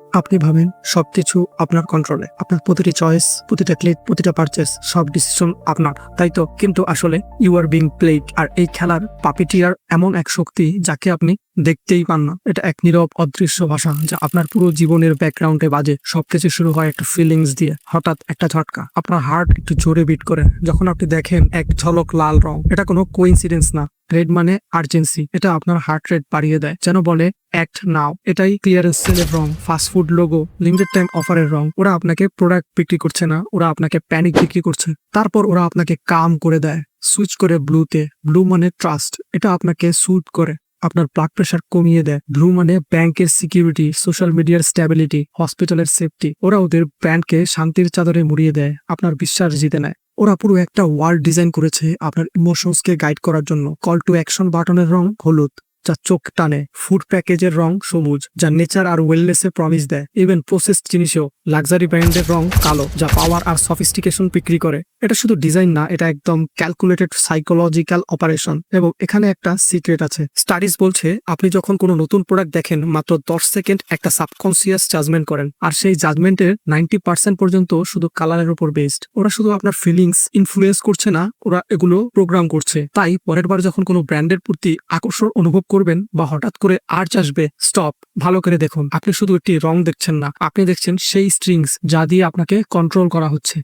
আপনি ভাবেন সবকিছু আপনার কন্ট্রোলে, আপনার প্রতিটি চয়েস, প্রতিটা ক্লিক, প্রতিটা পারচেস, সব ডিসিশন আপনার, তাই তো? কিন্তু আসলে ইউ আর বিং প্লেড। আর এই খেলার পাপিটিয়ার এমন এক শক্তি যাকে আপনি দেখতেই পান না। এটা এক নীরব অদৃশ্য ভাষা যা আপনার পুরো জীবনের ব্যাকগ্রাউন্ডে বাজে। সবকিছু শুরু হয় একটা ফিলিংস দিয়ে, হঠাৎ একটা ঝটকা, আপনার হার্ট একটু জোরে বিট করে যখন আপনি দেখেন এক ঝলক লাল রং। এটা কোনো কোইন্সিডেন্স না। রেড মানে আর্জেন্সি, এটা আপনার হার্ট রেট বাড়িয়ে দেয়, যেন বলে অ্যাক্ট নাও। এটাই ক্লিয়ারেন্স সেলের রং, ফাস্টফুড লোগো, লিমিটেড টাইম অফারের রং। ওরা আপনাকে প্রোডাক্ট বিক্রি করছে না, ওরা আপনাকে প্যানিক বিক্রি করছে। তারপর ওরা আপনাকে কাম করে দেয়, সুইচ করে ব্লুতে। ব্লু মানে ট্রাস্ট, এটা আপনাকে সুট করে, আপনার ব্লাড প্রেশার কমিয়ে দেয়। ব্লু মানে ব্যাংকের সিকিউরিটি, সোশ্যাল মিডিয়ার স্ট্যাবিলিটি, হসপিটালের সেফটি। ওরা ওদের ব্র্যান্ডকে শান্তির চাদরে মুড়িয়ে দেয়, আপনার বিশ্বাস জিতে নেয়। ওরা পুরো একটা ওয়ার্ল্ড ডিজাইন করেছে আপনার ইমোশনসকে গাইড করার জন্য। কল টু অ্যাকশন বাটনের রং হলুদ, যা চোখ টানে। ফুড প্যাকেজের রং সবুজ, যা নেচার আর ওয়েলনেসের প্রমিস দেয়। ইভেন প্রসেসড জিনিসেও লাক্সারি ব্র্যান্ডের রং কালো, যা পাওয়ার আর সফিস্টিকেশন বিক্রি করে। এটা শুধু ডিজাইন না, এটা একদম ক্যালকুলেটেড সাইকোলজিক্যাল অপারেশন। এবং এখানে একটা সিক্রেট আছে। স্টাডিজ বলছে আপনি যখন কোনো নতুন প্রোডাক্ট দেখেন, মাত্র 10 সেকেন্ড একটা সাবকনসিয়াস জাজমেন্ট করেন, আর সেই জাজমেন্টের 90% পর্যন্ত শুধু কালারের উপর বেসড। ওরা শুধু আপনার ফিলিংস ইনফ্লুয়েন্স করছে না, ওরা এগুলো প্রোগ্রাম করছে। তাই পরের বার যখন কোনো ব্র্যান্ডের প্রতি আকর্ষণ অনুভব করবেন বা হঠাৎ করে আর্চ আসবে, স্টপ, ভালো করে দেখুন। আপনি শুধু একটি রং দেখছেন না, আপনি দেখছেন সেই স্ট্রিংস যা দিয়ে আপনাকে কন্ট্রোল করা হচ্ছে।